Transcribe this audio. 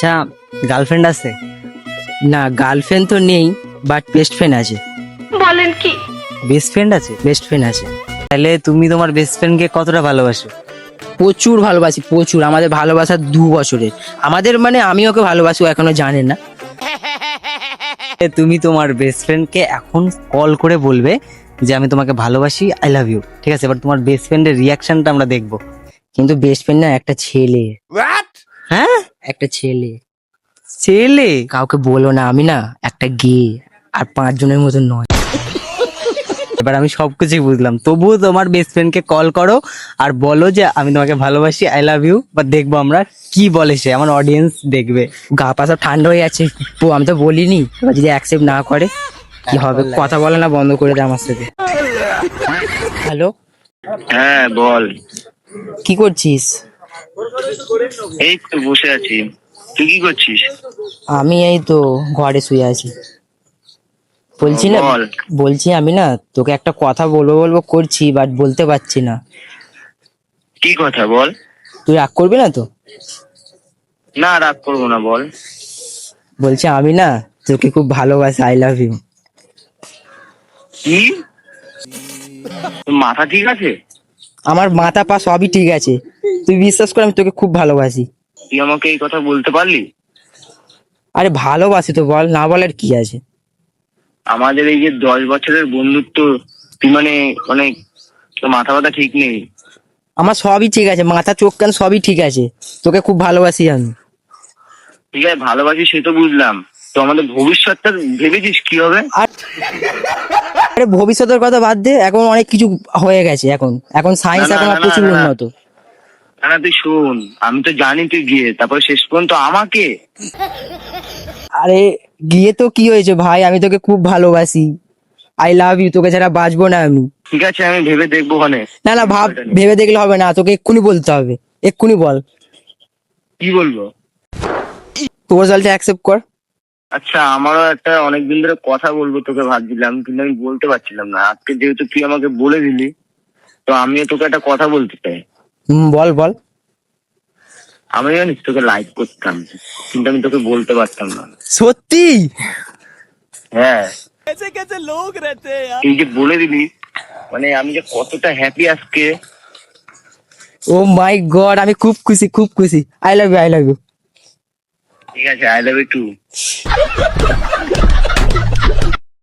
আচ্ছা, গার্লফ্রেন্ড আছে? না, গার্লফ্রেন্ড তো নেই, বাট বেস্ট ফ্রেন্ড আছে। বলেন কি? বেস্ট ফ্রেন্ড আছে? বেস্ট ফ্রেন্ড আছে। তাহলে তুমি তোমার বেস্ট ফ্রেন্ডকে কতটা ভালোবাসো? প্রচুর ভালোবাসি, প্রচুর। আমাদের ভালোবাসা 2 বছরের। আমাদের মানে আমি ওকে ভালোবাসি, ও এখনো জানে না। তুমি তোমার বেস্ট ফ্রেন্ডকে এখন কল করে বলবে যে আমি তোমাকে ভালোবাসি, আই লাভ ইউ, ঠিক আছে? এবার তোমার বেস্ট ফ্রেন্ডের রিয়াকশনটা আমরা দেখবো। কিন্তু বেস্ট ফ্রেন্ড না, একটা ছেলে। হ্যাঁ, একটা ছেলে। ছেলে? কাউকে বলো না, আমি না একটা গে, আর 5 জনের মতো নয়। এবার আমি সবকিছুই বুঝলাম, তবুও তোমার বেস্ট ফ্রেন্ডকে কল করো আর বলো যে আমি তোমাকে ভালোবাসি, আই লাভ ইউ। বা দেখবো আমরা কি বলে সে, আমার অডিয়েন্স দেখবে। গা পা সব ঠান্ডা হয়ে যাচ্ছে। আমি তো বলিনি, এবার যদি অ্যাকসেপ্ট না করে কি হবে? কথা বলে না বন্ধ করে দে আমার সাথে। হ্যালো, হ্যাঁ বল। কি করছিস? এই তো বসে আছি, তুই কি করছিস? আমি এই তো ঘরে শুয়ে আছি। বলছি না, বল। বলছি আমি না তোকে একটা কথা বলবো বলবো করছি, বাট বলতে পারছি না। কি কথা বল? তুই রাগ করবি না তো? না রাগ করবো না, বল। বলছি আমি না তোকে খুব ভালোবাসি, আই লাভ ইউ। কি? তোর মাথা ঠিক আছে? আমার মাথা পা সবই ঠিক আছে, তুই বিশ্বাস কর, আমি তোকে খুব ভালোবাসি। তুই আমাকে এই কথা বলতে পারলি? আরে ভালোবাসি তো, বল, না বলার কি আছে? আমাদের এই যে 10 বছরের বন্ধুত্ব, তুই মানে মানে তোর মাথা ব্যথা ঠিক নেই? আমার সবই ঠিক আছে, মাথা চোখ কান সবই ঠিক আছে, তোকে খুব ভালোবাসি আমি। ঠিক আছে, ভালোবাসি সে তো বুঝলাম, তো আমাদের ভবিষ্যৎটা ভেবেছিস কি হবে? আরে ভবিষ্যতের কথা বাদ দে, এখন অনেক কিছু হয়ে গেছে। এখন এখন সায়েন্স না, না, এখন না, না, প্রচুর না, না। উন্নত। না না, তুই শোন, আমি তো জানি তুই গিয়ে তারপরে শেষ পর্যন্ত আমাকে। আরে গিয়ে তো কি হয়েছে ভাই, আমি তোকে খুব ভালোবাসি, আই লাভ ইউ, তোকে ছাড়া বাঁচবো না আমি। ঠিক আছে, আমি ভেবে দেখবো ওখানে। না না, ভেবে দেখলে হবে না, তোকে এক্ষুনি বলতে হবে, এক্ষুনি বল। কি বলবো? প্রপোজালটা অ্যাকসেপ্ট কর। আচ্ছা, আমারও একটা অনেকদিন ধরে কথা বলবো তোকে ভাবছিলাম, কিন্তু আমি বলতে পারছিলাম না। আজকে যেহেতু তুই আমাকে বলে দিলি, তো আমিও তোকে একটা কথা বলতে চাই। বল বল। আমি জানিস তোকে লাইক করতাম, কিন্তু আমি তোকে বলতে পারতাম না। সত্যি? হ্যাঁ, তুই যে বলে দিলি, মানে আমি যে কতটা হ্যাপি আজকে। ও মাই গড, আমি খুব খুশি, খুব খুশি। I love you, I love you. ঠিক আছে, আই লাভ ইউ টু।